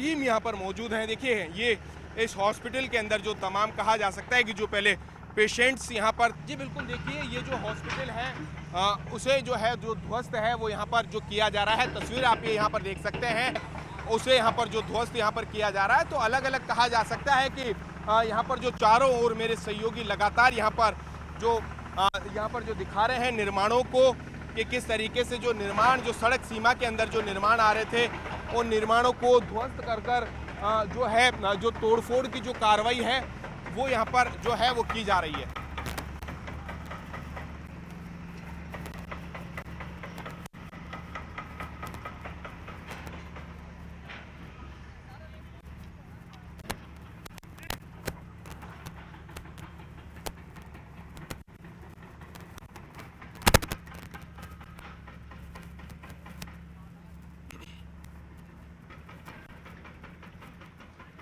Team यहाँ पर मौजूद है। देखिए ये इस हॉस्पिटल के अंदर जो तमाम कहा जा सकता है कि जो पहले पेशेंट्स यहाँ पर, जी बिल्कुल, देखिए ये जो हॉस्पिटल है उसे जो है जो ध्वस्त है वो यहाँ पर जो किया जा रहा है, तस्वीर आप ये यहाँ पर देख सकते हैं, उसे यहाँ पर जो ध्वस्त यहाँ पर किया जा रहा है। तो अलग अलग कहा जा सकता है कि यहाँ पर जो चारों ओर मेरे सहयोगी लगातार यहाँ पर जो यहाँ पर जो दिखा रहे हैं निर्माणों को, कि किस तरीके से जो निर्माण जो सड़क सीमा के अंदर जो निर्माण आ रहे थे उन निर्माणों को ध्वस्त कर कर जो है जो तोड़फोड़ की जो कार्रवाई है वो यहाँ पर जो है वो की जा रही है।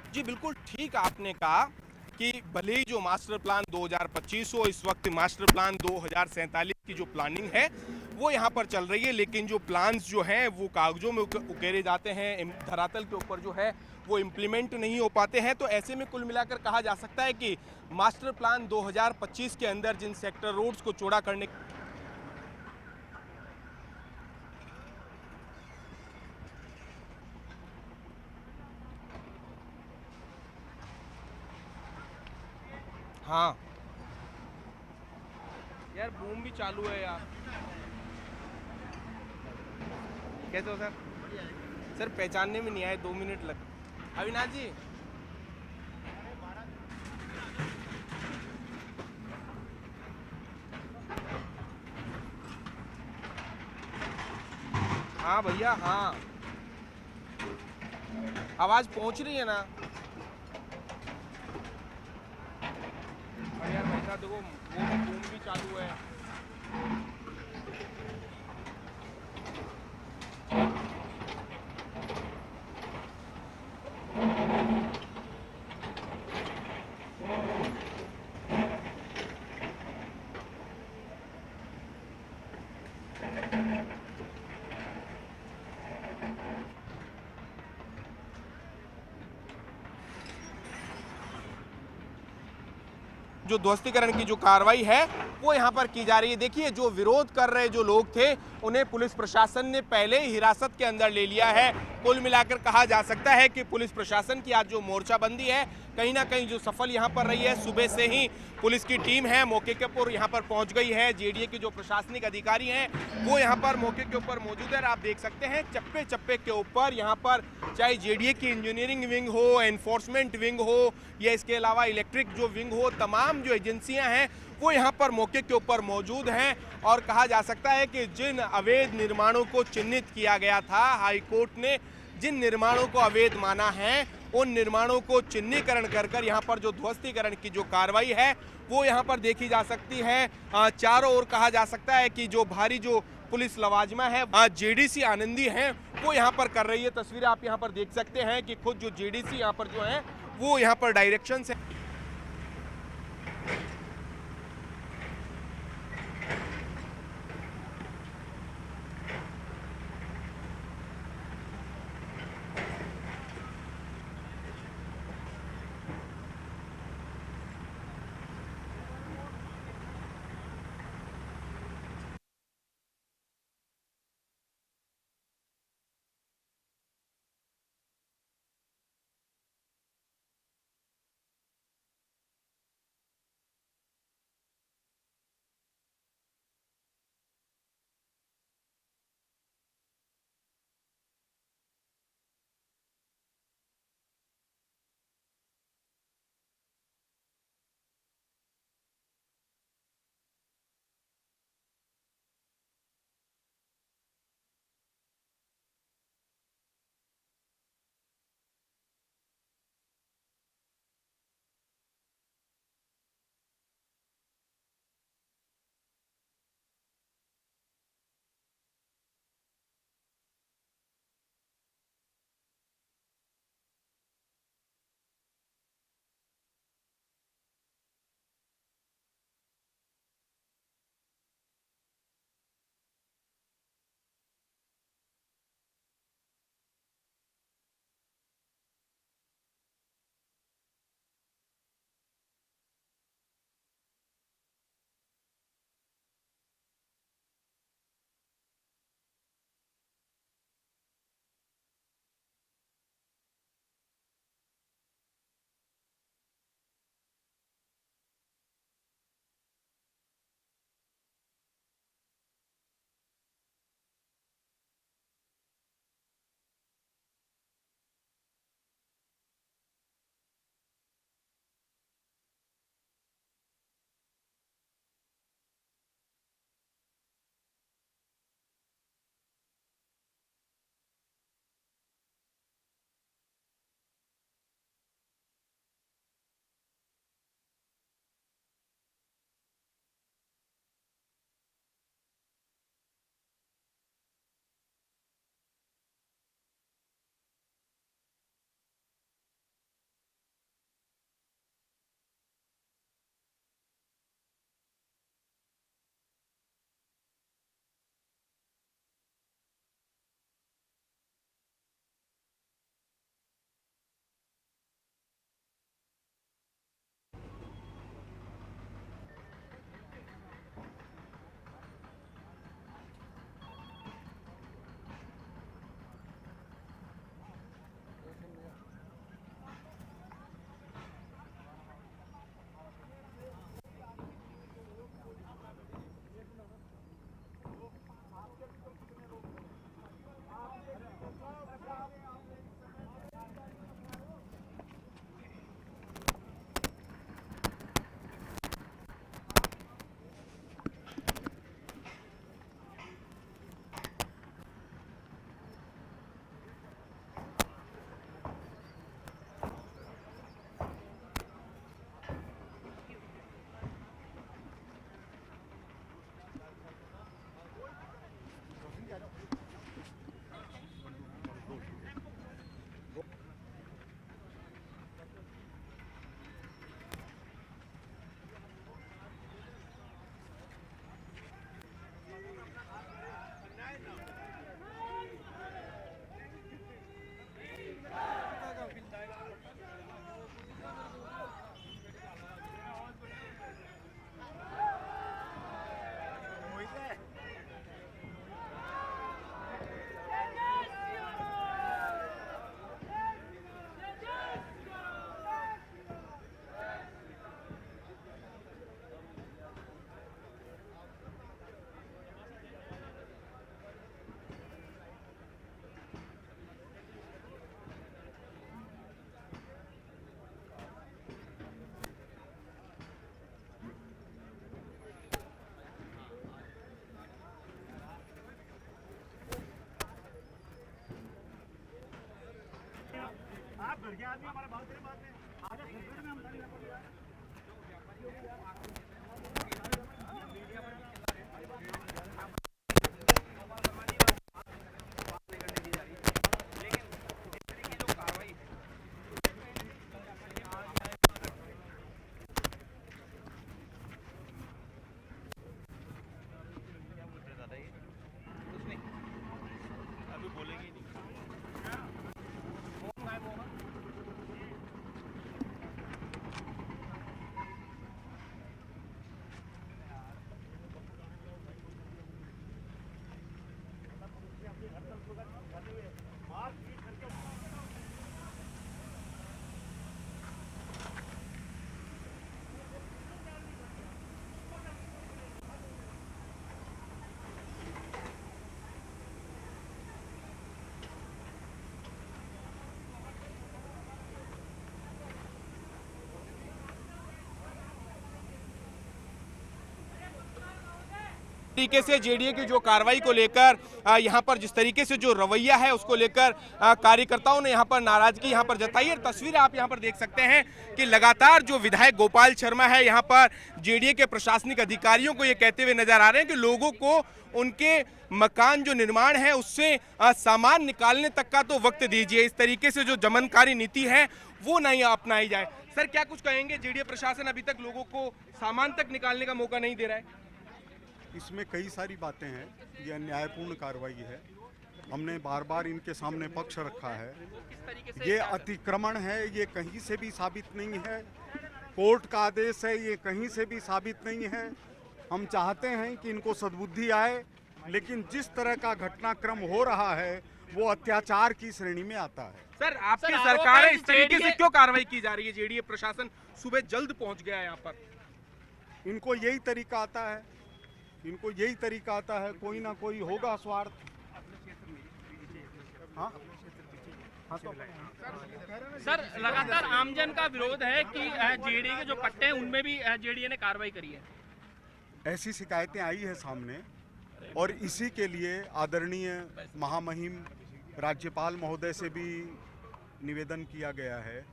जी बिल्कुल ठीक आपने कहा कि भले ही जो मास्टर प्लान 2025 हो, इस वक्त मास्टर प्लान 2047 की जो प्लानिंग है वो यहाँ पर चल रही है, लेकिन जो प्लान्स जो हैं वो कागजों में उकेरे जाते हैं, धरातल के ऊपर जो है वो इम्प्लीमेंट नहीं हो पाते हैं। तो ऐसे में कुल मिलाकर कहा जा सकता है कि मास्टर प्लान 2025 के अंदर जिन सेक्टर रोड्स को चौड़ा करने, हाँ यार बूम भी चालू है यार। कैसे हो सर? सर पहचानने में नहीं आए, 2 मिनट लग। अविनाश जी, हाँ भैया हाँ, आवाज पहुंच रही है ना? अरे यार भाई साहब देखो वो बूम भी चालू है। जो ध्वस्तीकरण की जो कार्रवाई है वो यहाँ पर की जा रही है। देखिए जो विरोध कर रहे जो लोग थे उन्हें पुलिस प्रशासन ने पहले ही हिरासत के अंदर ले लिया है। कुल मिलाकर कहा जा सकता है कि पुलिस प्रशासन की आज जो मोर्चाबंदी है कहीं ना कहीं जो सफल यहाँ पर रही है। सुबह से ही पुलिस की टीम है मौके के ऊपर यहाँ पर पहुंच गई है। जेडीए के जो प्रशासनिक अधिकारी हैं वो यहाँ पर मौके के ऊपर मौजूद है। आप देख सकते हैं चप्पे चप्पे के ऊपर यहाँ पर चाहे जेडीए की इंजीनियरिंग विंग हो, एनफोर्समेंट विंग हो या इसके अलावा इलेक्ट्रिक जो विंग हो, तमाम जो एजेंसियां हैं वो यहाँ पर मौके के ऊपर मौजूद हैं। और कहा जा सकता है कि जिन अवैध निर्माणों को चिन्हित किया गया था, हाई कोर्ट ने जिन निर्माणों को अवैध माना है उन निर्माणों को चिन्हीकरण कर कर यहाँ पर जो ध्वस्तीकरण की जो कार्रवाई है वो यहाँ पर देखी जा सकती है। चारों ओर कहा जा सकता है कि जो भारी जो पुलिस लवाजमा है जेडीसी आनंदी हैं वो यहाँ पर कर रही है। तस्वीरें आप यहाँ पर देख सकते हैं कि खुद जो जेडीसी यहाँ पर जो है वो यहाँ पर डायरेक्शन से तरीके से जेडीए की जो कार्रवाई को लेकर यहाँ पर जिस तरीके से जो रवैया है उसको लेकर कार्यकर्ताओं ने यहाँ पर नाराजगी यहाँ पर जताई है। तस्वीरें आप यहाँ पर देख सकते हैं कि लगातार जो विधायक गोपाल शर्मा है यहाँ पर जेडीए के प्रशासनिक अधिकारियों को ये कहते हुए नजर आ रहे हैं कि लोगों को उनके मकान जो निर्माण है उससे सामान निकालने तक का तो वक्त दीजिए, इस तरीके से जो दमनकारी नीति है वो नहीं अपनाई जाए। सर क्या कुछ कहेंगे, जेडीए प्रशासन अभी तक लोगों को सामान तक निकालने का मौका नहीं दे रहा है? इसमें कई सारी बातें हैं, ये अन्यायपूर्ण कार्रवाई है। हमने बार बार इनके सामने पक्ष रखा है। ये अतिक्रमण है, ये कहीं से भी साबित नहीं है। कोर्ट का आदेश है, ये कहीं से भी साबित नहीं है। हम चाहते हैं कि इनको सद्बुद्धि आए, लेकिन जिस तरह का घटनाक्रम हो रहा है वो अत्याचार की श्रेणी में आता है। सर आपकी सरकार है, इस तरीके से क्यों कार्रवाई की जा रही है? जेडीए प्रशासन सुबह जल्द पहुंच गया है यहाँ पर। इनको यही तरीका आता है, इनको यही तरीका आता है। कोई ना कोई होगा स्वार्थ। हाँ? सर लगातार आमजन का विरोध है कि जेडीए के जो पट्टे हैं उनमें भी जेडीए ने कार्रवाई करी है। ऐसी शिकायतें आई है सामने, और इसी के लिए आदरणीय महामहिम राज्यपाल महोदय से भी निवेदन किया गया है,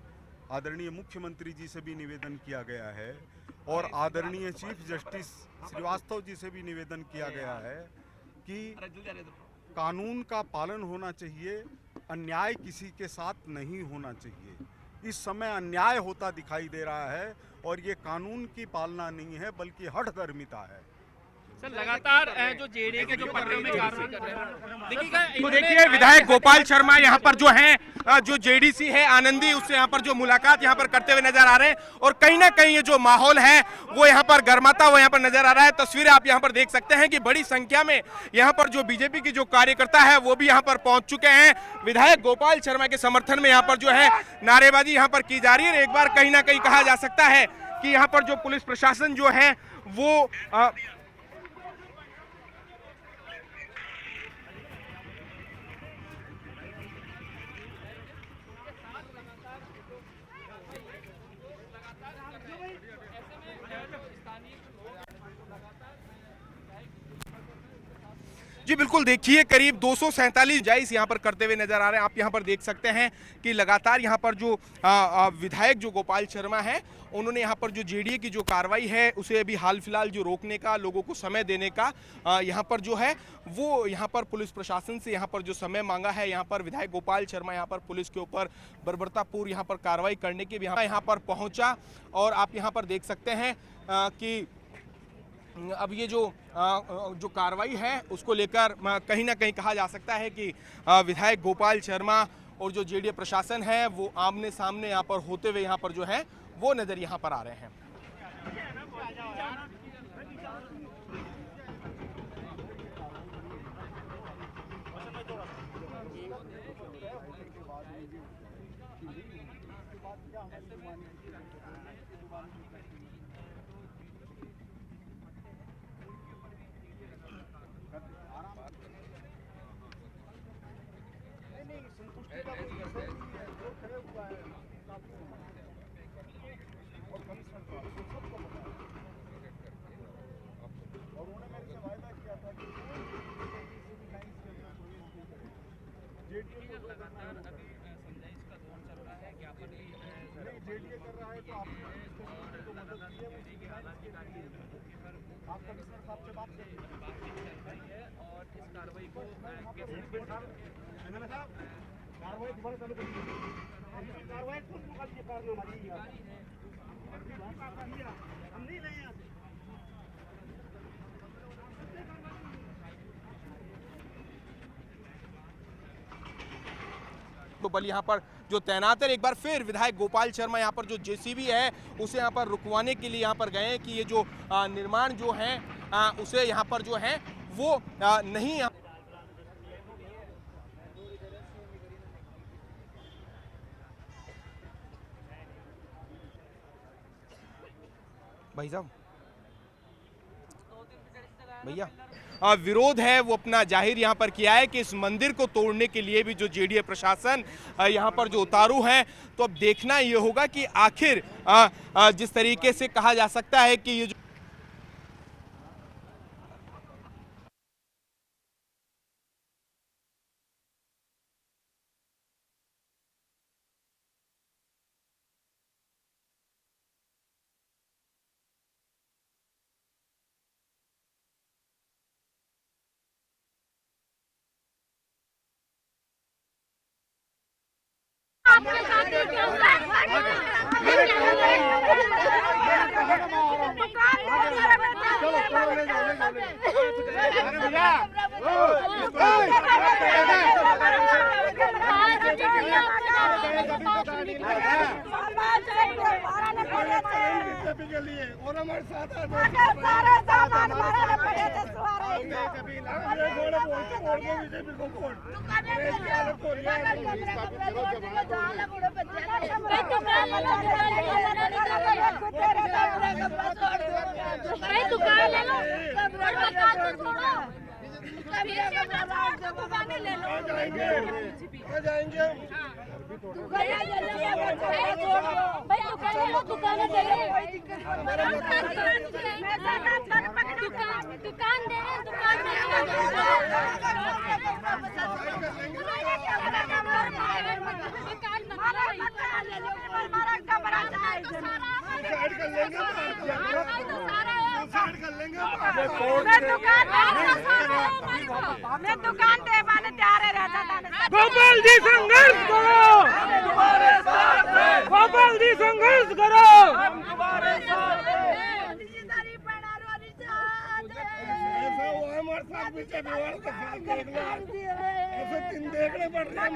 आदरणीय मुख्यमंत्री जी से भी निवेदन किया गया है, और आदरणीय चीफ जस्टिस श्रीवास्तव जी से भी निवेदन किया गया है कि कानून का पालन होना चाहिए, अन्याय किसी के साथ नहीं होना चाहिए। इस समय अन्याय होता दिखाई दे रहा है और ये कानून की पालना नहीं है बल्कि हठधर्मिता है। सर लगातार जो जेडीए के जो पट्टे में कार्रवाई कर रहे हैं, तो देखिए विधायक गोपाल शर्मा यहाँ पर जो है, जो जेडीसी है आनंदी, उससे यहाँ पर जो मुलाकात यहाँ पर करते हुए नजर आ रहे हैं, और कहीं ना कहीं ये जो माहौल है वो यहाँ पर गर्माता हुआ यहाँ पर नजर आ रहा है। तस्वीरें आप यहाँ पर देख सकते हैं कि बड़ी संख्या में यहाँ पर जो बीजेपी की जो कार्यकर्ता है वो भी यहाँ पर पहुंच चुके हैं। विधायक गोपाल शर्मा के समर्थन में यहाँ पर जो है नारेबाजी यहाँ पर की जा रही है। एक बार कहीं ना कहीं कहा जा सकता है कि यहाँ पर जो पुलिस प्रशासन जो है वो जी बिल्कुल, देखिए करीब 247 जायज यहाँ पर करते हुए नजर आ रहे हैं। आप यहाँ पर देख सकते हैं कि लगातार यहाँ पर जो विधायक जो गोपाल शर्मा है उन्होंने यहाँ पर जो जेडीए की जो कार्रवाई है उसे अभी हाल फिलहाल जो रोकने का, लोगों को समय देने का यहाँ पर जो है वो यहाँ पर पुलिस प्रशासन से यहाँ पर जो समय मांगा है। यहाँ पर विधायक गोपाल शर्मा यहाँ पर पुलिस के ऊपर बर्बरतापूर्व यहाँ पर कार्रवाई करने के भी यहाँ पर पहुँचा, और आप यहाँ पर देख सकते हैं कि अब ये जो कार्रवाई है उसको लेकर कहीं ना कहीं कहा जा सकता है कि विधायक गोपाल शर्मा और जो जेडीए प्रशासन है वो आमने सामने यहाँ पर होते हुए यहाँ पर जो है वो नजर यहाँ पर आ रहे हैं। लगातार अभी समझाइश का दौर चल रहा है। है तो आपने इसको मदद की है, आप कमिश्नर साहब से बात करिए और इस कार्रवाई को कार्रवाई दोबारा चालू करिए, कार्रवाई खुद मुकाबले कारनामा जी हम नहीं ले यहाँ तो बल यहाँ पर जो तैनात है, एक बार फिर विधायक गोपाल शर्मा यहाँ पर जो जेसीबी है उसे यहाँ पर रुकवाने के लिए यहाँ पर गए कि ये जो निर्माण जो है उसे यहाँ पर जो है वो नहीं भाई साहब भैया विरोध है वो अपना जाहिर यहाँ पर किया है कि इस मंदिर को तोड़ने के लिए भी जो जेडीए प्रशासन यहाँ पर जो उतारू है, तो अब देखना ये होगा कि आखिर जिस तरीके से कहा जा सकता है कि ये जो और हमारे साथ मैं दुकान दे माने तैयार रहता था। गोपाल जी संघर्ष करो, गोपाल जी संघर्ष करो। हमारे साथ पीछे ऐसे दिन देखने पड़ रहे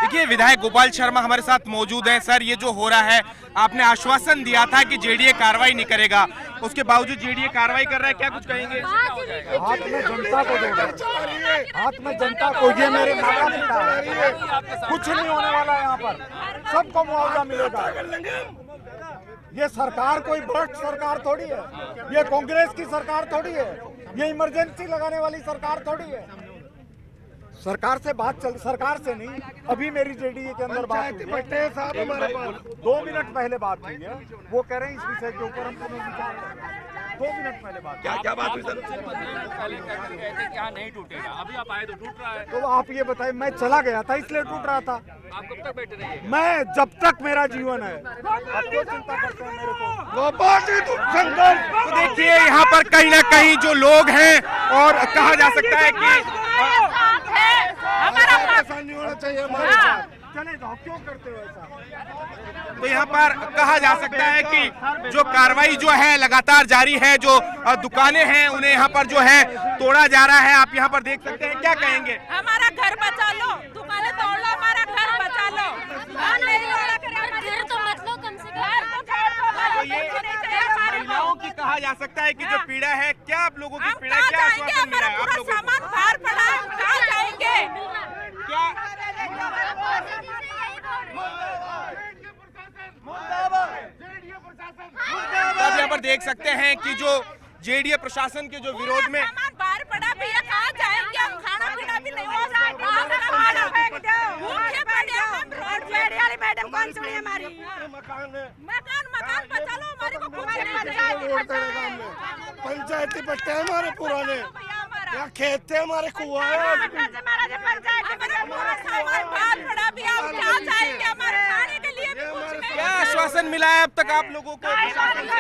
देखिए, विधायक गोपाल शर्मा हमारे साथ मौजूद हैं। सर, ये जो हो रहा है, आपने आश्वासन दिया था कि जेडीए कार्रवाई नहीं करेगा, उसके बावजूद जेडीए कार्रवाई कर रहा है, क्या कुछ कहेंगे? हाथ में जनता को देगा, हाथ में जनता को, ये मेरे माता पिता है, कुछ नहीं होने वाला है यहाँ पर, सबको मुआवजा मिलेगा। ये सरकार कोई भ्रष्ट सरकार थोड़ी है, ये कांग्रेस की सरकार थोड़ी है, ये इमरजेंसी लगाने वाली सरकार थोड़ी है। सरकार से बात चल, सरकार से नहीं, अभी मेरी जेडीए के अंदर बात हुई है, साहब हमारे पास 2 मिनट पहले बात हुई है, वो कह रहे हैं इस विषय के ऊपर हम तुम्हें विचार करें। 2 मिनट पहले बात, क्या बात हुई सर? क्या नहीं टूटेगा, अभी आप आए तो टूट रहा है। तो आप ये बताइए, मैं चला गया था इसलिए टूट रहा था। आप कब तक बैठे रहिए? मैं जब तक मेरा जीवन है। आप क्यों चिंता करते हैं मेरे को? तो देखिए, यहाँ पर कहीं ना कहीं जो लोग हैं, और कहा जा सकता है कि ऐसा नहीं होना चाहिए हमारे साथ। चले जाओ, क्यों करते हो ऐसा? तो यहाँ पर कहा जा सकता है कि जो कार्रवाई जो है लगातार जारी है, जो दुकानें हैं उन्हें यहाँ पर जो है तोड़ा जा रहा है। आप यहाँ पर देख सकते हैं, क्या कहेंगे? हमारा घर बचा लो, दुकानें तोड़ लो, हमारा घर बचा लो। घर तो मत लो, कम से कम महिलाओं की कहा जा सकता है कि जो पीड़ा है, क्या आप लोगों की पीड़ा, क्या आश्वासन मिला है आप लोगों को? सामान बाहर पड़ा है, कहाँ जाएंगे? क्या आप यहाँ पर देख सकते हैं कि जो जेडीए प्रशासन के जो विरोध में सामान बाहर पड़ा, भैया कहाँ जाएंगे? हम खाना पीना भी नहीं हो सकता, भूखे पड़े हम रोड पे। मैडम कौन सुनी हमारी? मकान है, मकान बचा लो, हमारे को कुछ नहीं रोड करेगा हमने, पंचायती पट्टे हैं हमारे पुराने, यहाँ खेत थे हमारे, कुआं है, क्या आश्वासन मिला है अब तक आप लोगों को प्रशासन से?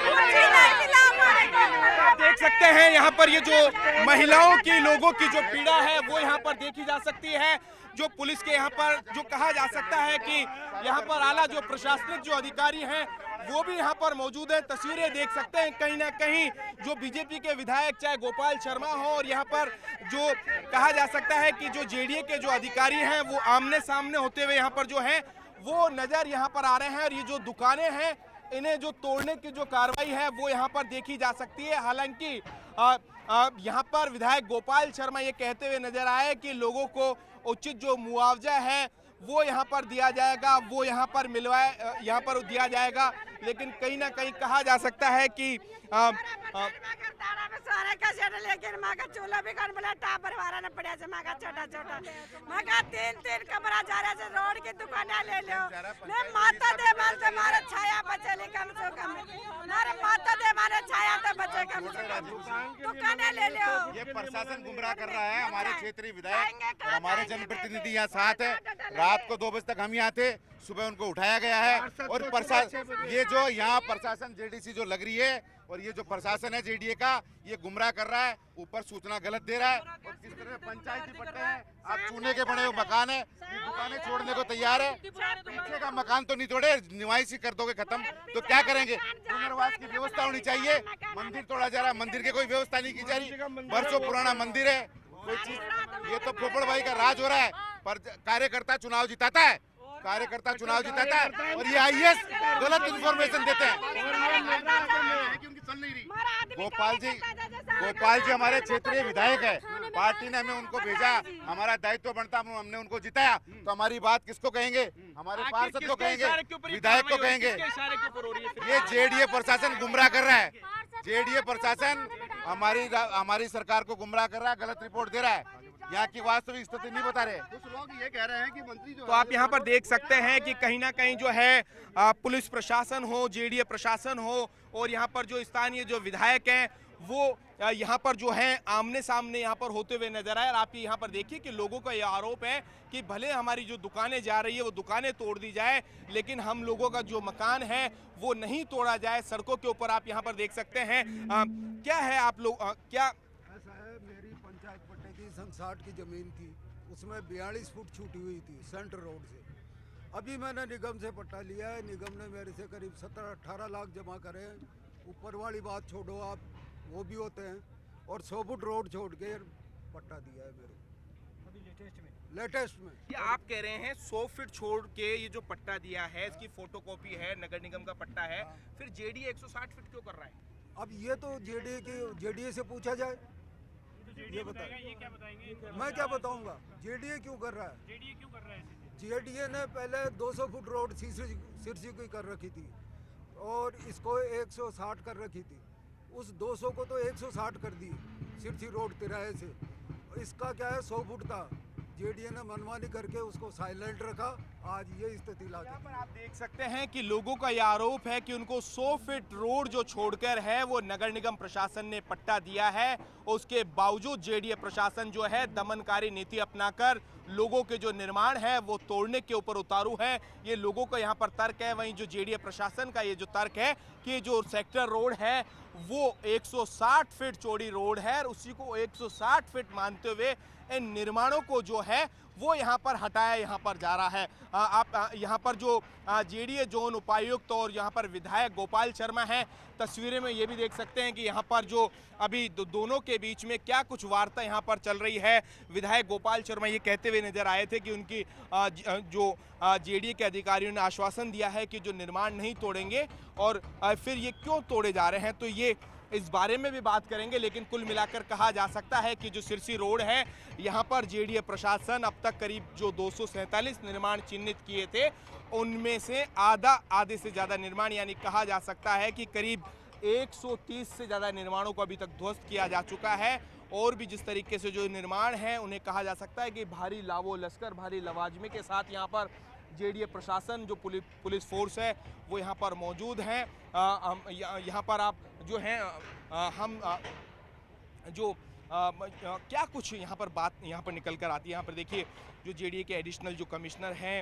आप देख सकते हैं यहाँ पर ये जो महिलाओं की, लोगों की जो पीड़ा है वो यहाँ पर देखी जा सकती है। जो पुलिस के यहाँ पर जो कहा जा सकता है कि यहाँ पर आला जो प्रशासनिक जो अधिकारी हैं वो भी यहाँ पर मौजूद है। तस्वीरें देख सकते हैं कहीं ना कहीं जो बीजेपी के विधायक चाहे गोपाल शर्मा हो और यहाँ पर जो कहा जा सकता है कि जो जेडीए के जो अधिकारी हैं वो आमने सामने होते हुए यहाँ पर जो है वो नजर यहाँ पर आ रहे हैं। और ये जो दुकानें हैं इन्हें जो तोड़ने की जो कार्रवाई है वो यहाँ पर देखी जा सकती है। हालांकि यहाँ पर विधायक गोपाल शर्मा ये कहते हुए नजर आए कि लोगों को उचित जो मुआवजा है वो यहाँ पर दिया जाएगा, वो यहाँ पर यहाँ पर दिया जाएगा। लेकिन कहीं ना कहीं कहा जा सकता है कि लेकिन माँ का चूल्हा भी कर बोला टापर वाला न पड़ा से माँ का छोटा छोटा माँ का तीन कमरा जा रहा है, रोड की दुकानें ले लो, मैं माता दे माल से मारे छाया बचे कम से कम, मारे माता दे मारे छाया तो बचे कम से कम, दुकानें ले लो। ये प्रशासन गुमराह कर रहा है। हमारे क्षेत्रीय विधायक और हमारे जनप्रतिनिधि यहाँ साथ है। रात को 2 बजे तक हम यहाँ थे, सुबह उनको उठाया गया है। और प्रशासन ये जो यहाँ प्रशासन जेडीसी जो लग रही है और ये जो प्रशासन है जेडीए का ये गुमराह कर रहा है, ऊपर सूचना गलत दे रहा है। और किस तरह पंचायती पट्टे हैं, आप चूने के बने हुए मकान है, ये दुकानें छोड़ने को तैयार है। पीछे का मकान तो नहीं तोड़े, निवासी कर दोगे खत्म, तो क्या करेंगे? पुनर्वास की व्यवस्था होनी चाहिए। मंदिर तोड़ा जा रहा है, मंदिर की कोई व्यवस्था नहीं की जा रही। वर्षों पुराना मंदिर है, कोई चीज ये तो पोपड़ भाई का राज हो रहा है। पर कार्यकर्ता चुनाव जिताता है, कार्यकर्ता चुनाव जिताता है और ये आईएएस गलत इन्फॉर्मेशन देते हैं। गोपाल जी हमारे क्षेत्रीय विधायक है, पार्टी ने हमें उनको भेजा, हमारा दायित्व बनता, हमने उनको जिताया, तो हमारी बात किसको कहेंगे? हमारे पार्षद को कहेंगे, विधायक को कहेंगे। ये जेडीए प्रशासन गुमराह कर रहा है। जेडीए प्रशासन हमारी सरकार को गुमराह कर रहा है, गलत रिपोर्ट दे रहा है, यहाँ की वास्तविक स्थिति नहीं बता रहे। कुछ लोग ये कह रहे हैं कि मंत्री जो, तो आप यहाँ पर देख सकते हैं कि कहीं ना कहीं जो है पुलिस प्रशासन हो, जेडीए प्रशासन हो और यहाँ पर जो स्थानीय जो विधायक हैं वो यहाँ पर जो है आमने सामने यहाँ पर होते हुए नजर आए। और आप यहाँ पर देखिए कि लोगों का ये आरोप है कि भले हमारी जो दुकानें जा रही है वो दुकानें तोड़ दी जाए, लेकिन हम लोगों का जो मकान है वो नहीं तोड़ा जाए। सड़कों के ऊपर आप यहाँ पर देख सकते हैं क्या है आप लोग क्या मेरी पंचायत पट्टे की 60 की ज़मीन थी, उसमें 42 फुट छूटी हुई थी सेंटर रोड से। अभी मैंने निगम से पट्टा लिया है, निगम ने मेरे से करीब 17-18 लाख जमा करे हैं। ऊपर वाली बात छोड़ो आप, वो भी होते हैं। और 100 फुट रोड छोड़ के पट्टा दिया है मेरे अभी लेटेस्ट में। ये आप कह रहे हैं 100 फीट छोड़ के ये जो पट्टा दिया है इसकी फोटोकॉपी है, नगर निगम का पट्टा है, फिर जेडीए 160 फीट क्यों कर रहा है? अब ये तो जेडीए से पूछा जाए, ये बताएं। मैं क्या बताऊंगा, जेडीए क्यों कर रहा है? जेडीए ने पहले 200 फुट रोड सिरसी की कर रखी थी और इसको 160 कर रखी थी। उस 200 को तो 160 कर दी सिरसी रोड तिराहे से। इसका क्या है, 100 फुट था, जेडीए ने मनमानी करके उसको साइलेंट रखा, आज ये स्थिति ला दी। पर आप देख सकते हैं कि लोगों का यह आरोप है कि उनको 100 फीट रोड जो छोड़कर है वो नगर निगम प्रशासन ने पट्टा दिया है। उसके बावजूद जेडीए प्रशासन जो है दमनकारी नीति अपनाकर लोगों के जो निर्माण है वो तोड़ने के ऊपर उतारू है। ये लोगों का यहाँ पर तर्क है। वहीं जो जेडीए प्रशासन का ये जो तर्क है कि जो सेक्टर रोड है वो 160 फीट चौड़ी रोड है और उसी को 160 फीट मानते हुए इन निर्माणों को जो है वो यहाँ पर हटाया यहाँ पर जा रहा है। आप यहाँ पर जो जेडीए जोन उपायुक्त और यहाँ पर विधायक गोपाल शर्मा हैं, तस्वीरें में ये भी देख सकते हैं कि यहाँ पर जो अभी दोनों के बीच में क्या कुछ वार्ता यहाँ पर चल रही है। विधायक गोपाल शर्मा ये कहते हुए नजर आए थे कि उनकी जो जेडीए के अधिकारियों ने आश्वासन दिया है कि जो निर्माण नहीं तोड़ेंगे और फिर ये क्यों तोड़े जा रहे हैं, तो ये इस बारे में भी बात करेंगे। लेकिन कुल मिलाकर कहा जा सकता है कि जो सिरसी रोड है यहाँ पर जेडीए प्रशासन अब तक करीब जो 247 निर्माण चिन्हित किए थे उनमें से आधे से ज़्यादा निर्माण, यानी कहा जा सकता है कि करीब 130 से ज़्यादा निर्माणों को अभी तक ध्वस्त किया जा चुका है। और भी जिस तरीके से जो निर्माण है उन्हें कहा जा सकता है कि भारी लावो लश्कर, भारी लवाजमे के साथ यहाँ पर जेडीए प्रशासन, जो पुलिस फोर्स है वो यहाँ पर मौजूद हैं। यहाँ पर आप जो हैं हम जो क्या कुछ यहाँ पर बात यहाँ पर निकल कर आती है। यहाँ पर देखिए जो जेडीए के एडिशनल जो कमिश्नर हैं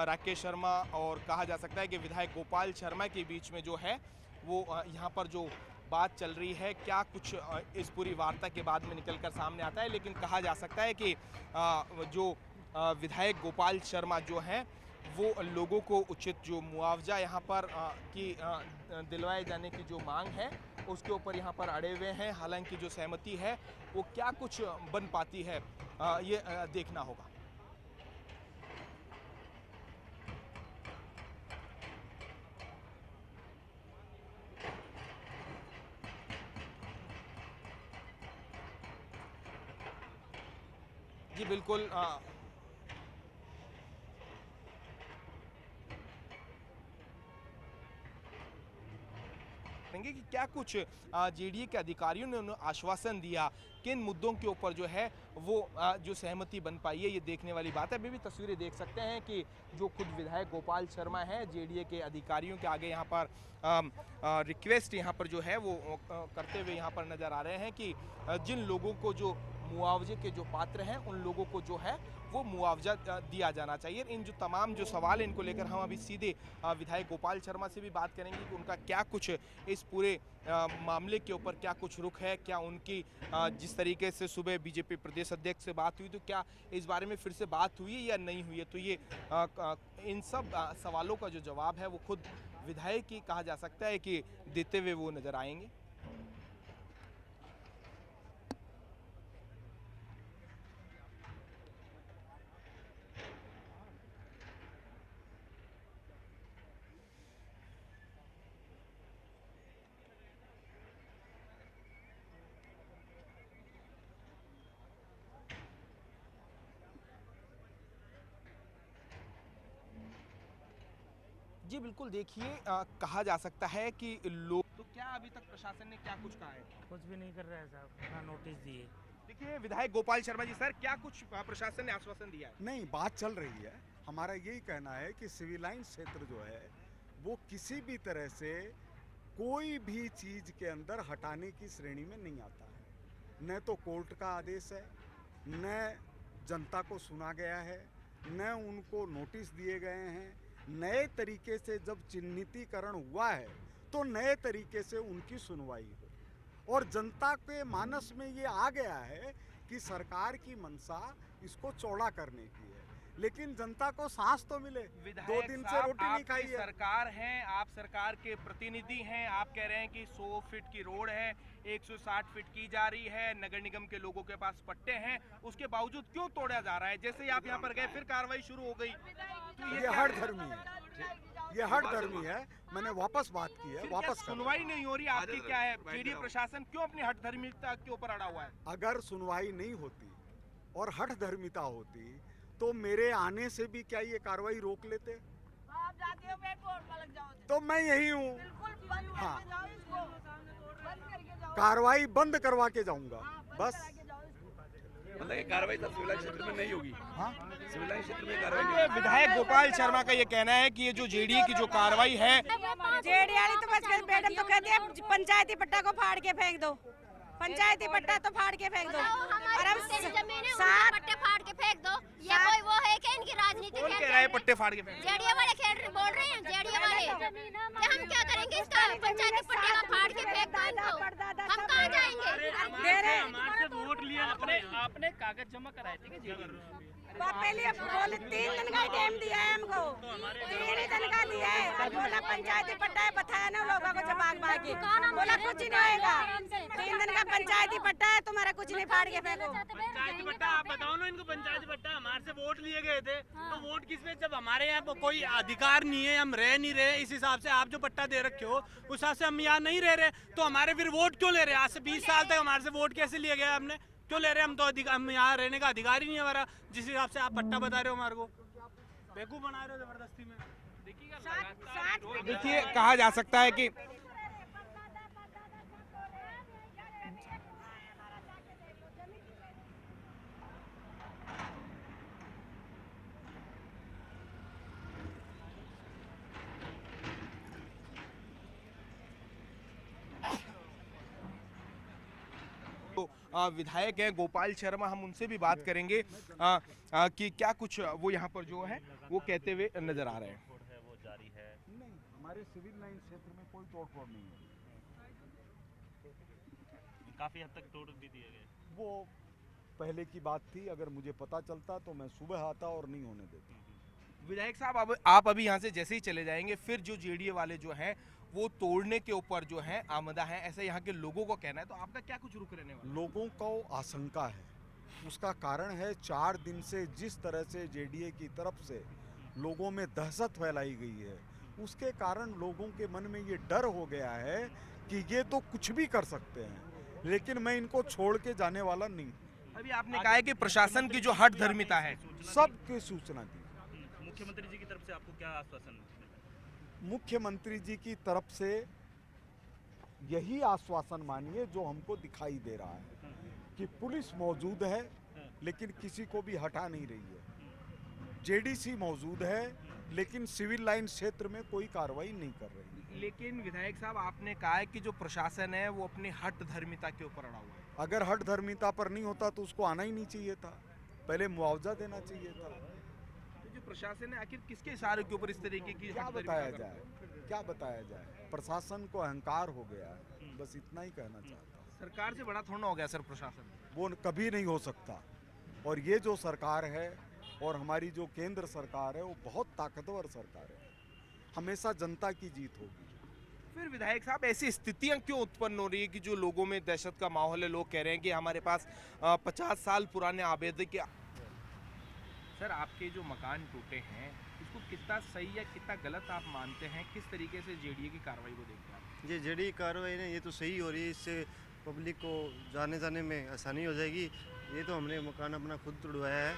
राकेश शर्मा और कहा जा सकता है कि विधायक गोपाल शर्मा के बीच में जो है वो यहाँ पर जो बात चल रही है, क्या कुछ इस पूरी वार्ता के बाद में निकल कर सामने आता है। लेकिन कहा जा सकता है कि जो विधायक गोपाल शर्मा जो हैं वो लोगों को उचित जो मुआवजा यहाँ पर दिलवाए जाने की जो मांग है उसके ऊपर यहाँ पर अड़े हुए हैं। हालांकि जो सहमति है वो क्या कुछ बन पाती है ये देखना होगा। जी बिल्कुल कि क्या कुछ जेडीए के अधिकारियों ने उन्हें आश्वासन दिया, किन मुद्दों के ऊपर जो है वो जो सहमति बन पाई है, ये देखने वाली बात है। अभी भी तस्वीरें देख सकते हैं कि जो खुद विधायक गोपाल शर्मा है जेडीए के अधिकारियों के आगे यहाँ पर रिक्वेस्ट यहाँ पर जो है वो करते हुए यहाँ पर नज़र आ रहे हैं कि जिन लोगों को जो मुआवजे के जो पात्र हैं उन लोगों को जो है वो मुआवजा दिया जाना चाहिए। इन जो तमाम जो सवाल हैं इनको लेकर हम अभी सीधे विधायक गोपाल शर्मा से भी बात करेंगे कि उनका क्या कुछ इस पूरे मामले के ऊपर क्या कुछ रुख है, क्या उनकी जिस तरीके से सुबह बीजेपी प्रदेश अध्यक्ष से बात हुई तो क्या इस बारे में फिर से बात हुई है या नहीं हुई है। तो ये इन सब सवालों का जो जवाब है वो खुद विधायक ही कहा जा सकता है कि देते हुए वो नजर आएंगे। जी बिल्कुल, देखिए कहा जा सकता है कि लोग तो क्या अभी तक प्रशासन ने क्या कुछ कहा है? कुछ भी नहीं कर रहा है साहब, ना नोटिस दिए। देखिए विधायक गोपाल शर्मा जी, सर क्या कुछ प्रशासन ने आश्वासन दिया है? नहीं, बात चल रही है। हमारा यही कहना है कि सिविल लाइन क्षेत्र जो है वो किसी भी तरह से कोई भी चीज़ के अंदर हटाने की श्रेणी में नहीं आता है। न तो कोर्ट का आदेश है, न जनता को सुना गया है, न उनको नोटिस दिए गए हैं। नए तरीके से जब चिन्हितीकरण हुआ है तो नए तरीके से उनकी सुनवाई हो। और जनता के मानस में ये आ गया है कि सरकार की मंशा इसको चौड़ा करने की है, लेकिन जनता को सांस तो मिले। 2 दिन से रोटी नहीं खाई है। सरकार है, आप सरकार के प्रतिनिधि हैं, आप कह रहे हैं कि 100 फीट की रोड है, 160 फीट की जा रही है, नगर निगम के लोगों के पास पट्टे हैं, उसके बावजूद क्यों तोड़ा जा रहा है? जैसे ही आप यहाँ पर गए फिर कार्रवाई शुरू हो गई। तो ये हठ धर्मी है, ये हठ धर्मी है। मैंने वापस बात की है, वापस सुनवाई नहीं हो रही, आपकी क्या है? जेडीए प्रशासन क्यों अपनी हठ धर्मिता के ऊपर अड़ा हुआ है? अगर सुनवाई नहीं होती और हठ धर्मिता होती तो मेरे आने से भी क्या ये कार्रवाई रोक लेते? आप जाते हो पेट्रोल में लग जाओ। तो मैं यही हूँ। बिल्कुल बंद हाँ, करके जाओ इसको, बंद करके जाओ। कार्रवाई बंद करवा के जाऊंगा बस। मतलब ये कार्रवाई तो सिविल लाइन क्षेत्र में नहीं होगी। हाँ, सिविल लाइन क्षेत्र में कार्रवाई नहीं होगी। विधायक गोपाल शर्मा का ये कहना है कि ये जो जेडीए की जो कार्रवाई है, जेडी वाली तो बस मैडम तो कहती है पंचायती पट्टा को फाड़ के फेंक दो, पंचायती पट्टा तो फाड़ के फेंक दो। और हम सात पट्टे फाड़ के फेंक दो। ये कोई वो है कि इनकी राजनीति कौन कह रहा है पट्टे फाड़ के फेंक? जेडीए वाले बोल रहे हैं, जेडीए वाले कि हम क्या करेंगे इसका पंचायती पट्टे का फाड़ के फेंक दो इनको। हम कहाँ जाएंगे? हमारे से वोट लिया आपने कागज जमा कराए थे जेडीए पहले बोले 3 दिन का टाइम दिया है हमको, 3 दिन का दिया है। बोला पंचायती पट्टा है, बताया ना लोगों को जब आग की, बोला कुछ नहीं होएगा, 3 दिन का पंचायती पट्टा है, तुम्हारा कुछ नहीं फाड़ के फेंको। पंचायती पट्टा आप बताओ ना इनको। पंचायती पट्टा हमारे से वोट लिए गए थे तो वोट किस में? जब हमारे यहाँ कोई अधिकार नहीं है, हम रह नहीं रहे, इस हिसाब से आप जो पट्टा दे रखे हो उस हिसाब से हम यहाँ नहीं रह रहे, तो हमारे फिर वोट क्यों ले रहे? आज से 20 साल तक हमारे से वोट कैसे लिया गया हमने? क्यों ले रहे? हम तो हम यहाँ रहने का अधिकार ही नहीं है हमारा, जिस हिसाब से आप पट्टा बता रहे हो हमारे को, बेवकूफ बना रहे हो जबरदस्ती में। देखिए कहा जा सकता है कि विधायक हैं गोपाल शर्मा, हम उनसे भी बात करेंगे कि क्या कुछ वो यहाँ पर जो है वो कहते हुए नजर आ रहे हैं। वो जारी है नहीं, हमारे सिविल लाइन क्षेत्र में कोई तोड़ फोड़ नहीं है, काफी हद तक तोड़ भी दिए गए। वो पहले की बात थी, अगर मुझे पता चलता तो मैं सुबह आता और नहीं होने देता। विधायक साहब अब आप अभी यहाँ से जैसे ही चले जाएंगे फिर जो जेडीए वाले जो हैं वो तोड़ने के ऊपर जो है आमदा है, ऐसा यहाँ के लोगों को कहना है, तो आपका क्या कुछ रुख रहने वाला? लोगों को आशंका है, उसका कारण है 4 दिन से जिस तरह से जेडीए की तरफ से लोगों में दहशत फैलाई गई है, उसके कारण लोगों के मन में ये डर हो गया है कि ये तो कुछ भी कर सकते हैं, लेकिन मैं इनको छोड़ के जाने वाला नहीं। अभी आपने कहा है कि प्रशासन की जो हठ धर्मिता है, सबकी सूचना दी। मुख्यमंत्री जी की तरफ से आपको क्या आश्वासन? मुख्यमंत्री जी की तरफ से यही आश्वासन मानिए जो हमको दिखाई दे रहा है कि पुलिस मौजूद है लेकिन किसी को भी हटा नहीं रही है, जेडीसी मौजूद है लेकिन सिविल लाइन क्षेत्र में कोई कार्रवाई नहीं कर रही है। लेकिन विधायक साहब आपने कहा है कि जो प्रशासन है वो अपनी हठ धर्मिता के ऊपर अड़ा हुआ है। अगर हठ धर्मिता पर नहीं होता तो उसको आना ही नहीं चाहिए था, पहले मुआवजा देना चाहिए था। तो जो प्रशासन है आखिर किसके इशारे के ऊपर इस तरीके की क्या बताया जाए, क्या बताया जाए? प्रशासन को अहंकार हो गया है, बस इतना ही कहना चाहता हूँ। सरकार से बड़ा थोड़ा हो गया सर प्रशासन, वो कभी नहीं हो सकता। और ये जो सरकार है और हमारी जो केंद्र सरकार है वो बहुत ताकतवर सरकार है, हमेशा जनता की जीत होगी। फिर विधायक साहब ऐसी स्थितियां क्यों उत्पन्न हो रही है कि जो लोगों में दहशत का माहौल है, लोग कह रहे हैं कि हमारे पास 50 साल पुराने आवेदक के। सर आपके जो मकान टूटे हैं इसको कितना सही या कितना गलत आप मानते हैं, किस तरीके से जेडीए की कार्रवाई को देखते हैं? ये जेडीए कार्रवाई ने ये तो सही हो रही है, इससे पब्लिक को जाने जाने में आसानी हो जाएगी। ये तो हमने मकान अपना खुद तोड़वाया है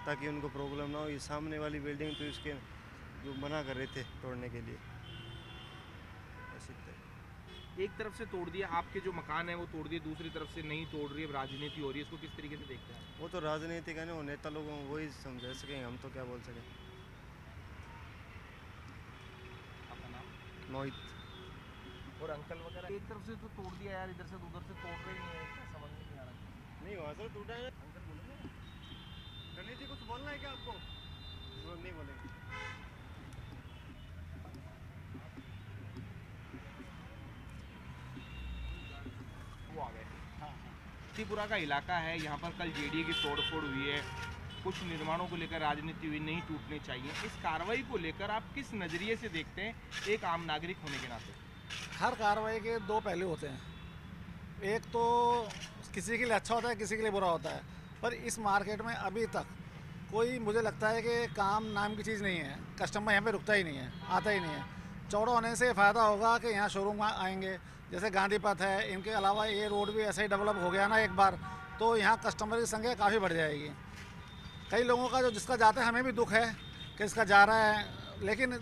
ताकि उनको प्रॉब्लम ना हो। ये सामने वाली बिल्डिंग तो इसके जो मना कर रहे थे तोड़ने के लिए, एक तरफ से तोड़ दिया, आपके जो मकान है वो तोड़ दिए, दूसरी तरफ से नहीं तोड़ रही है, राजनीति हो रही है, इसको किस तरीके से देखते हैं? वो तो राजनीतिक है ना, वो नेता लोगों को वही समझा सकेंगे, हम तो क्या बोल सकें। आपका नाम? मोहित। और अंकल वगैरह एक तरफ से तो तोड़ दिया यार, इधर से उधर से तोड़ रहे नहीं है, समझ में नहीं आ रहा। नहीं वहाँ से टूटा है। अंकल बोलेंगे? गणेश जी कुछ बोलना है क्या आपको? नहीं बोलेंगे। त्रिपुरा का इलाका है, यहाँ पर कल जेडीए की तोड़फोड़ हुई है, कुछ निर्माणों को लेकर राजनीति हुई, नहीं टूटने चाहिए। इस कार्रवाई को लेकर आप किस नज़रिए से देखते हैं एक आम नागरिक होने के नाते? हर कार्रवाई के दो पहलू होते हैं, एक तो किसी के लिए अच्छा होता है, किसी के लिए बुरा होता है। पर इस मार्केट में अभी तक कोई, मुझे लगता है कि काम नाम की चीज़ नहीं है। कस्टमर यहाँ पे रुकता ही नहीं है, आता ही नहीं है। चौड़ा होने से फ़ायदा होगा कि यहाँ शोरूम आएंगे, जैसे गांधी पथ है, इनके अलावा ये रोड भी ऐसे ही डेवलप हो गया ना एक बार, तो यहाँ कस्टमर की संख्या काफ़ी बढ़ जाएगी। कई लोगों का जो जिसका जाता है, हमें भी दुख है कि इसका जा रहा है, लेकिन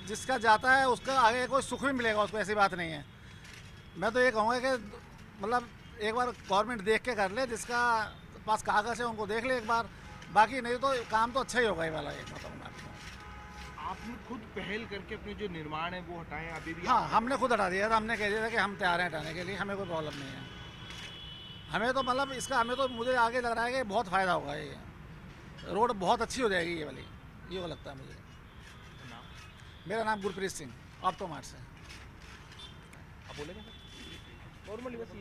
जिसका जाता है उसका आगे कोई सुख भी मिलेगा उसको, ऐसी बात नहीं है। मैं तो ये कहूँगा कि मतलब एक बार गवर्नमेंट देख के कर ले, जिसका पास कागज़ है उनको देख ले एक बार, बाकी नहीं तो काम तो अच्छा ही होगा ये वाला। एक बताऊँगा आपने खुद पहल करके अपने जो निर्माण है वो हटाएं अभी भी? हाँ, हमने खुद हटा दिया था, हमने कह दिया था कि हम तैयार हैं हटाने के लिए, हमें कोई प्रॉब्लम नहीं है। हमें तो मतलब इसका, हमें तो मुझे आगे लग रहा है कि बहुत फ़ायदा होगा, ये रोड बहुत अच्छी हो जाएगी ये वाली, ये वो लगता है मुझे। मेरा नाम गुरप्रीत सिंह, ऑप्टो मार्ट से। आप बोलेंगे सर? नॉर्मली बस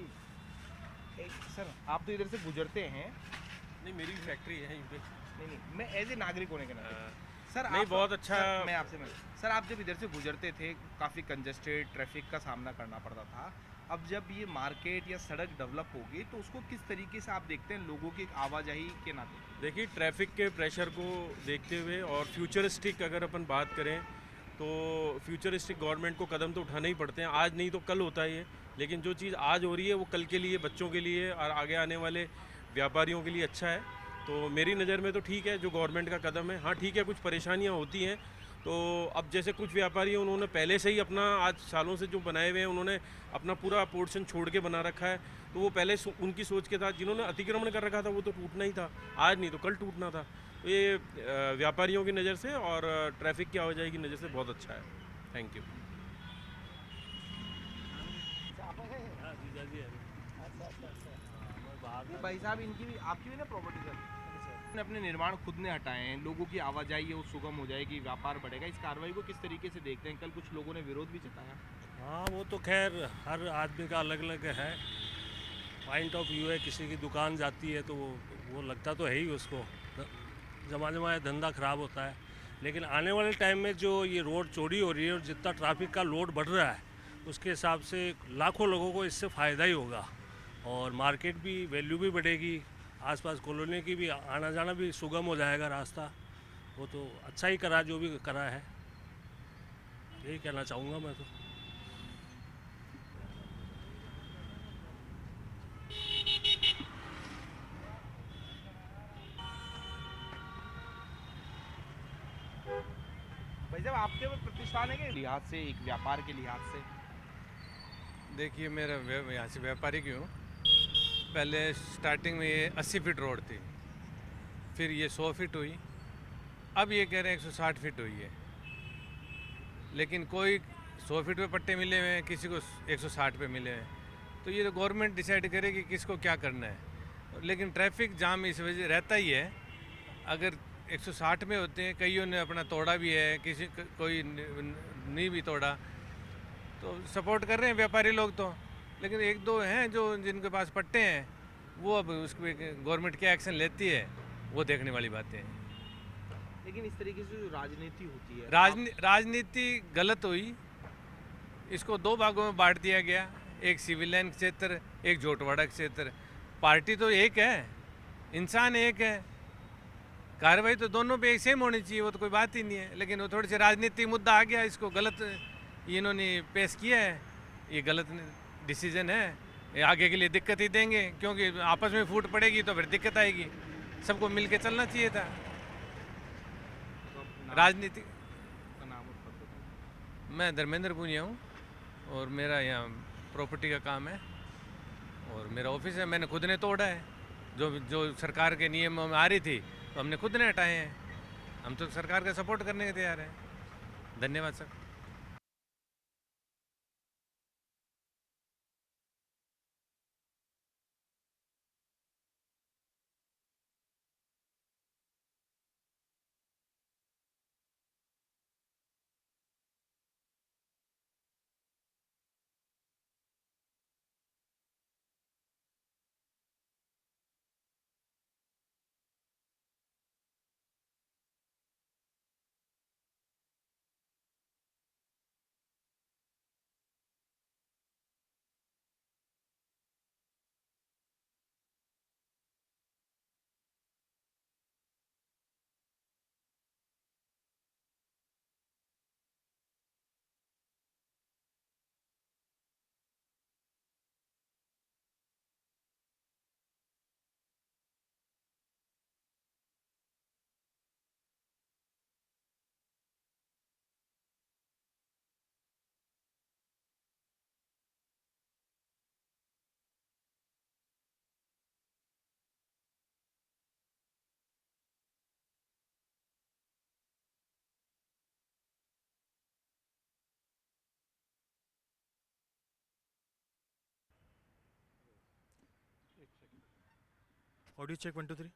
ये सर, आप तो इधर से गुजरते हैं? नहीं, मेरी फैक्ट्री है यहीं पे। नहीं, मैं एज ए नागरिक होने के नाते सर नहीं, बहुत अच्छा। मैं आपसे सर, आप जब इधर से गुजरते थे काफ़ी कंजेस्टेड ट्रैफिक का सामना करना पड़ता था, अब जब ये मार्केट या सड़क डेवलप होगी तो उसको किस तरीके से आप देखते हैं लोगों की आवाजाही के नाते? देखिए, ट्रैफिक के प्रेशर को देखते हुए और फ्यूचरिस्टिक अगर अपन बात करें तो फ्यूचरिस्टिक गवर्नमेंट को कदम तो उठाने ही पड़ते हैं। आज नहीं तो कल होता है ये, लेकिन जो चीज़ आज हो रही है वो कल के लिए, बच्चों के लिए और आगे आने वाले व्यापारियों के लिए अच्छा है। तो मेरी नज़र में तो ठीक है जो गवर्नमेंट का कदम है। हाँ ठीक है, कुछ परेशानियाँ होती हैं, तो अब जैसे कुछ व्यापारी हैं उन्होंने पहले से ही अपना, आज सालों से जो बनाए हुए हैं उन्होंने अपना पूरा पोर्शन छोड़ के बना रखा है, तो वो पहले उनकी सोच के साथ जिन्होंने अतिक्रमण कर रखा था वो तो टूटना ही था, आज नहीं तो कल टूटना था। तो ये व्यापारियों की नज़र से और ट्रैफिक की आवाजाही की नज़र से बहुत अच्छा है। Thank you. भाई साहब इनकी भी आपकी भी ना प्रॉपर्टी सर, अपने निर्माण खुद ने हटाए हैं, लोगों की आवाजाही है वो सुगम हो जाएगी, व्यापार बढ़ेगा। इस कार्रवाई को किस तरीके से देखते हैं? कल कुछ लोगों ने विरोध भी जताया। हाँ, वो तो खैर हर आदमी का अलग अलग है, पॉइंट ऑफ व्यू है। किसी की दुकान जाती है तो वो लगता तो है ही उसको, जमा धंधा खराब होता है। लेकिन आने वाले टाइम में जो ये रोड चौड़ी हो रही है और जितना ट्रैफिक का लोड बढ़ रहा है, उसके हिसाब से लाखों लोगों को इससे फ़ायदा ही होगा और मार्केट भी वैल्यू भी बढ़ेगी, आसपास कॉलोनी की भी आना जाना भी सुगम हो जाएगा रास्ता। वो तो अच्छा ही करा जो भी करा है, यही कहना चाहूँगा मैं तो। भाई साहब आपके वो प्रतिष्ठान है के लिहाज से, एक व्यापार के लिहाज से? देखिए मेरा यहाँ से व्यापारी क्यों, पहले स्टार्टिंग में ये 80 फीट रोड थी, फिर ये 100 फीट हुई, अब ये कह रहे हैं 160 फीट हुई है। लेकिन कोई 100 फीट पे पट्टे मिले हुए हैं, किसी को 160 पे मिले हैं, तो ये तो गवर्नमेंट डिसाइड करे कि किसको क्या करना है। लेकिन ट्रैफिक जाम इस वजह रहता ही है। अगर 160 में होते हैं, कईयों ने अपना तोड़ा भी है, किसी कोई नहीं भी तोड़ा, तो सपोर्ट कर रहे हैं व्यापारी लोग तो। लेकिन एक दो हैं जो जिनके पास पट्टे हैं, वो अब उस पर गवर्नमेंट क्या एक्शन लेती है वो देखने वाली बातें हैं। लेकिन इस तरीके से जो राजनीति होती है, राजनीति गलत हुई। इसको दो भागों में बांट दिया गया, एक सिविलियन क्षेत्र, एक जोटवाड़ा क्षेत्र। पार्टी तो एक है, इंसान एक है, कार्रवाई तो दोनों पे एक सेम होनी चाहिए, वो तो कोई बात ही नहीं है। लेकिन वो थोड़ी सी राजनीतिक मुद्दा आ गया, इसको गलत इन्होंने पेश किया है, ये गलत डिसीजन है। ये आगे के लिए दिक्कत ही देंगे, क्योंकि आपस में फूट पड़ेगी तो फिर दिक्कत आएगी। सबको मिल के चलना चाहिए था। राजनीति मैं धर्मेंद्र पूनिया हूँ और मेरा यहाँ प्रॉपर्टी का काम है और मेरा ऑफिस है। मैंने खुद ने तोड़ा है, जो सरकार के नियमों में आ रही थी तो हमने खुद ने हटाए हैं। हम तो सरकार का सपोर्ट करने के तैयार हैं। धन्यवाद सर। Audio check 1 2 3।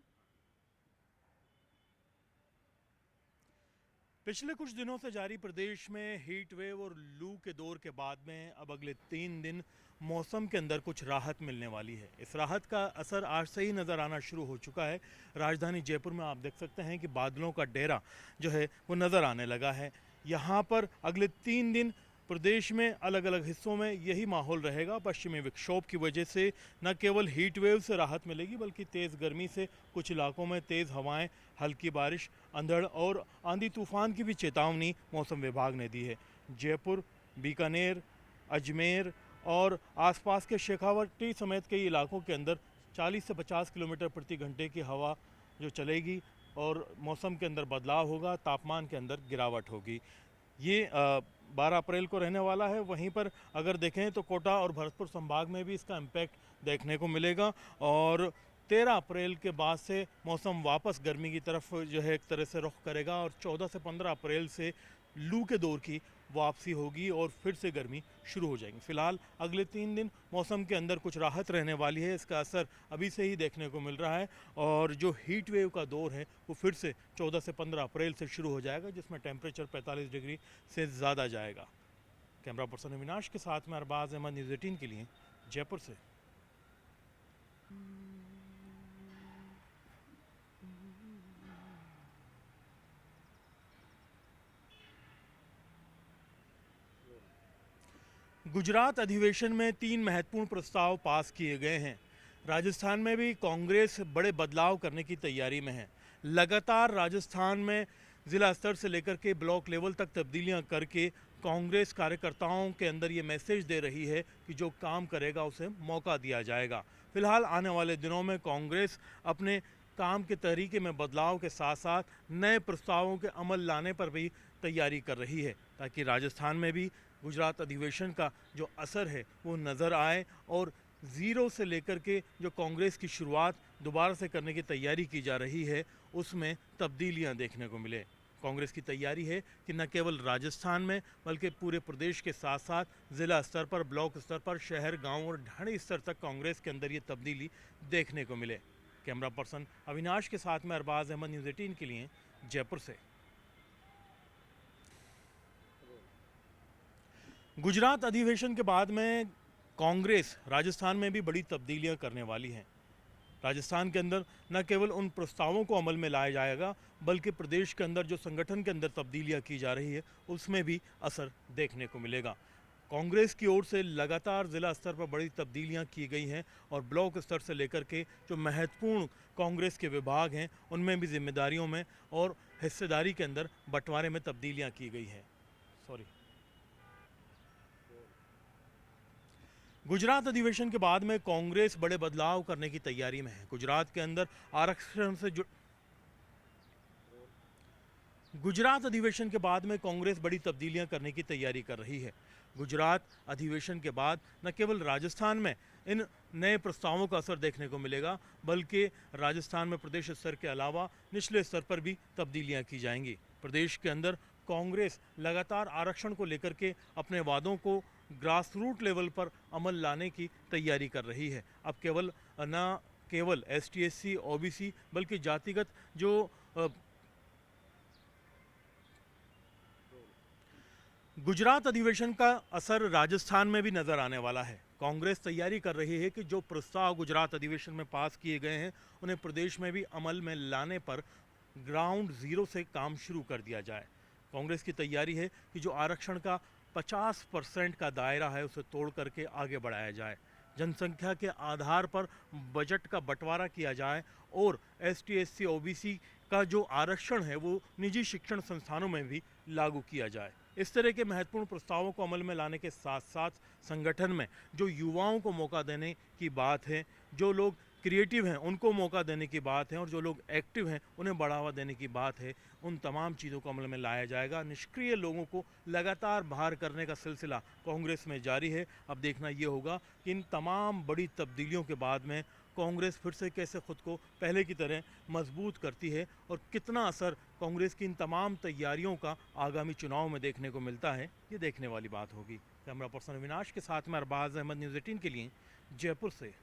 पिछले कुछ दिनों से जारी प्रदेश में हीट वेव और लू के दौर के बाद में अब अगले 3 दिन मौसम के अंदर कुछ राहत मिलने वाली है। इस राहत का असर आज से ही नज़र आना शुरू हो चुका है। राजधानी जयपुर में आप देख सकते हैं कि बादलों का डेरा जो है वो नज़र आने लगा है। यहाँ पर अगले 3 दिन प्रदेश में अलग अलग हिस्सों में यही माहौल रहेगा। पश्चिमी विक्षोभ की वजह से न केवल हीट वेव से राहत मिलेगी, बल्कि तेज़ गर्मी से कुछ इलाकों में तेज़ हवाएं, हल्की बारिश, अंधड़ और आंधी तूफान की भी चेतावनी मौसम विभाग ने दी है। जयपुर, बीकानेर, अजमेर और आसपास के शेखावटी समेत कई इलाकों के अंदर 40 से 50 किलोमीटर प्रति घंटे की हवा जो चलेगी और मौसम के अंदर बदलाव होगा, तापमान के अंदर गिरावट होगी। ये 12 अप्रैल को रहने वाला है। वहीं पर अगर देखें तो कोटा और भरतपुर संभाग में भी इसका इम्पैक्ट देखने को मिलेगा और 13 अप्रैल के बाद से मौसम वापस गर्मी की तरफ जो है एक तरह से रुख करेगा और 14 से 15 अप्रैल से लू के दौर की वापसी होगी और फिर से गर्मी शुरू हो जाएगी। फिलहाल अगले 3 दिन मौसम के अंदर कुछ राहत रहने वाली है, इसका असर अभी से ही देखने को मिल रहा है। और जो हीट वेव का दौर है वो फिर से 14 से 15 अप्रैल से शुरू हो जाएगा, जिसमें टेम्परेचर 45 डिग्री से ज़्यादा जाएगा। कैमरा पर्सन अविनाश के साथ में अरबाज अहमद, न्यूज़ 18 के लिए जयपुर से। गुजरात अधिवेशन में 3 महत्वपूर्ण प्रस्ताव पास किए गए हैं। राजस्थान में भी कांग्रेस बड़े बदलाव करने की तैयारी में है। लगातार राजस्थान में ज़िला स्तर से लेकर के ब्लॉक लेवल तक तब्दीलियां करके कांग्रेस कार्यकर्ताओं के अंदर ये मैसेज दे रही है कि जो काम करेगा उसे मौका दिया जाएगा। फिलहाल आने वाले दिनों में कांग्रेस अपने काम के तरीके में बदलाव के साथ साथ नए प्रस्तावों के अमल लाने पर भी तैयारी कर रही है, ताकि राजस्थान में भी गुजरात अधिवेशन का जो असर है वो नज़र आए और ज़ीरो से लेकर के जो कांग्रेस की शुरुआत दोबारा से करने की तैयारी की जा रही है उसमें तब्दीलियां देखने को मिले। कांग्रेस की तैयारी है कि न केवल राजस्थान में बल्कि पूरे प्रदेश के साथ साथ ज़िला स्तर पर, ब्लॉक स्तर पर, शहर, गांव और ढाणी स्तर तक कांग्रेस के अंदर ये तब्दीली देखने को मिले। कैमरा पर्सन अविनाश के साथ में अरबाज अहमद, न्यूज़ 18 के लिए जयपुर से। गुजरात अधिवेशन के बाद में कांग्रेस राजस्थान में भी बड़ी तब्दीलियां करने वाली हैं। राजस्थान के अंदर न केवल उन प्रस्तावों को अमल में लाया जाएगा बल्कि प्रदेश के अंदर जो संगठन के अंदर तब्दीलियां की जा रही है उसमें भी असर देखने को मिलेगा। कांग्रेस की ओर से लगातार ज़िला स्तर पर बड़ी तब्दीलियां की गई हैं और ब्लॉक स्तर से लेकर के जो महत्वपूर्ण कांग्रेस के विभाग हैं उनमें भी जिम्मेदारियों में और हिस्सेदारी के अंदर बंटवारे में तब्दीलियां की गई हैं। गुजरात अधिवेशन के बाद में कांग्रेस बड़े बदलाव करने की तैयारी में है। गुजरात के अंदर आरक्षण से गुजरात अधिवेशन के बाद में कांग्रेस बड़ी तब्दीलियां करने की तैयारी कर रही है। गुजरात अधिवेशन के बाद न केवल राजस्थान में इन नए प्रस्तावों का असर देखने को मिलेगा बल्कि राजस्थान में प्रदेश स्तर के अलावा निचले स्तर पर भी तब्दीलियां की जाएंगी। प्रदेश के अंदर कांग्रेस लगातार आरक्षण को लेकर के अपने वादों को ग्रास रूट लेवल पर अमल लाने की तैयारी कर रही है। अब न केवल ST SC OBC बल्कि जातिगत जो गुजरात अधिवेशन का असर राजस्थान में भी नज़र आने वाला है। कांग्रेस तैयारी कर रही है कि जो प्रस्ताव गुजरात अधिवेशन में पास किए गए हैं उन्हें प्रदेश में भी अमल में लाने पर ग्राउंड ज़ीरो से काम शुरू कर दिया जाए। कांग्रेस की तैयारी है कि जो आरक्षण का 50% का दायरा है उसे तोड़ करके आगे बढ़ाया जाए, जनसंख्या के आधार पर बजट का बंटवारा किया जाए और ST SC OBC का जो आरक्षण है वो निजी शिक्षण संस्थानों में भी लागू किया जाए। इस तरह के महत्वपूर्ण प्रस्तावों को अमल में लाने के साथ साथ संगठन में जो युवाओं को मौका देने की बात है, जो लोग क्रिएटिव हैं उनको मौका देने की बात है और जो लोग एक्टिव हैं उन्हें बढ़ावा देने की बात है, उन तमाम चीज़ों को अमल में लाया जाएगा। निष्क्रिय लोगों को लगातार बाहर करने का सिलसिला कांग्रेस में जारी है। अब देखना ये होगा कि इन तमाम बड़ी तब्दीलियों के बाद में कांग्रेस फिर से कैसे खुद को पहले की तरह मजबूत करती है और कितना असर कांग्रेस की इन तमाम तैयारियों का आगामी चुनाव में देखने को मिलता है, ये देखने वाली बात होगी। कैमरा पर्सन अविनाश के साथ में अरबाज अहमद, न्यूज़ 18 के लिए जयपुर से।